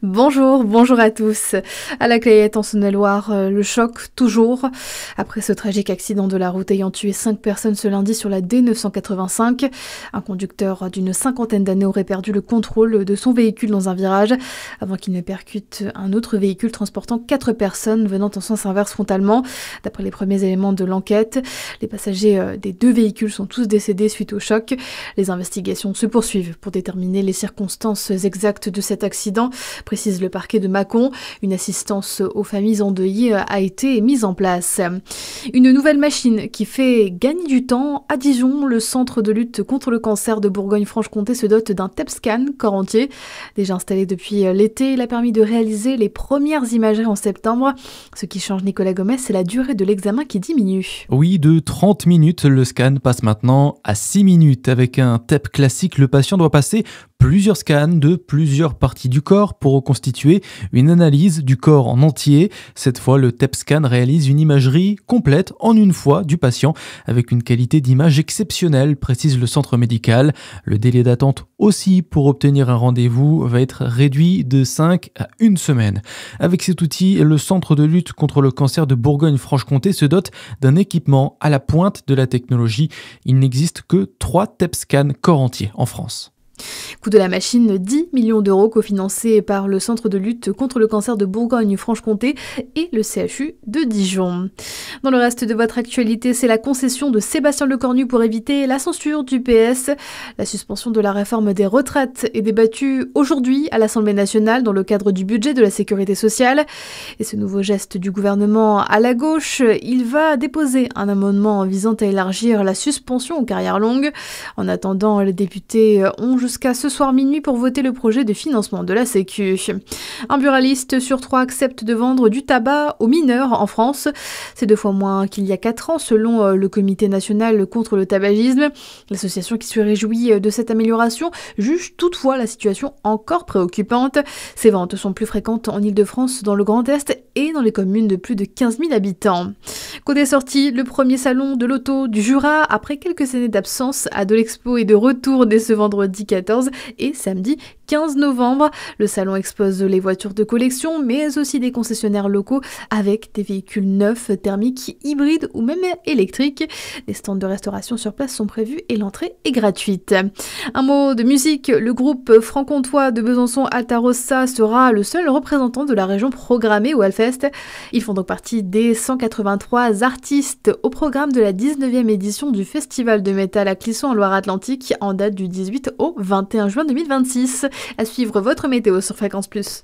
Bonjour à tous. À la Clayette en Saône-et-Loire, le choc toujours. Après ce tragique accident de la route ayant tué 5 personnes ce lundi sur la D985, un conducteur d'une cinquantaine d'années aurait perdu le contrôle de son véhicule dans un virage avant qu'il ne percute un autre véhicule transportant 4 personnes venant en sens inverse frontalement. D'après les premiers éléments de l'enquête, les passagers des 2 véhicules sont tous décédés suite au choc. Les investigations se poursuivent pour déterminer les circonstances exactes de cet accident, précise le parquet de Mâcon. Une assistance aux familles endeuillées a été mise en place. Une nouvelle machine qui fait gagner du temps. À Dijon, le centre de lutte contre le cancer de Bourgogne-Franche-Comté se dote d'un TEP-scan corps entier. Déjà installé depuis l'été, il a permis de réaliser les premières imageries en septembre. Ce qui change, Nicolas Gomez, c'est la durée de l'examen qui diminue. Oui, de 30 minutes, le scan passe maintenant à 6 minutes. Avec un TEP classique, le patient doit passer plusieurs scans de plusieurs parties du corps pour reconstituer une analyse du corps en entier. Cette fois, le TEP scan réalise une imagerie complète en une fois du patient avec une qualité d'image exceptionnelle, précise le centre médical. Le délai d'attente aussi pour obtenir un rendez-vous va être réduit de 5 à 1 semaine. Avec cet outil, le centre de lutte contre le cancer de Bourgogne-Franche-Comté se dote d'un équipement à la pointe de la technologie. Il n'existe que 3 TEP scans corps entier en France. Coût de la machine, 10 millions d'euros cofinancés par le Centre de lutte contre le cancer de Bourgogne-Franche-Comté et le CHU de Dijon. Dans le reste de votre actualité, c'est la concession de Sébastien Lecornu pour éviter la censure du PS. La suspension de la réforme des retraites est débattue aujourd'hui à l'Assemblée nationale dans le cadre du budget de la sécurité sociale. Et ce nouveau geste du gouvernement à la gauche, il va déposer un amendement visant à élargir la suspension aux carrières longues. En attendant, les députés ont jusqu'à ce soir minuit pour voter le projet de financement de la Sécu. Un buraliste sur 3 accepte de vendre du tabac aux mineurs en France. C'est 2 fois moins qu'il y a 4 ans selon le Comité national contre le tabagisme. L'association qui se réjouit de cette amélioration juge toutefois la situation encore préoccupante. Ces ventes sont plus fréquentes en Ile-de-France, dans le Grand Est et dans les communes de plus de 15 000 habitants. Côté sortie, le premier salon de l'auto du Jura, après quelques années d'absence à de l'Expo, est de retour dès ce vendredi 14 et samedi 15 novembre. Le salon expose les voitures de collection, mais aussi des concessionnaires locaux avec des véhicules neufs, thermiques, hybrides ou même électriques. Des stands de restauration sur place sont prévus et l'entrée est gratuite. Un mot de musique, le groupe franc-comtois de Besançon Alta Rossa sera le seul représentant de la région programmé au Hellfest. Ils font donc partie des 183 artistes au programme de la 19e édition du Festival de métal à Clisson en Loire-Atlantique en date du 18 au 21 juin 2026. À suivre votre météo sur Fréquence Plus.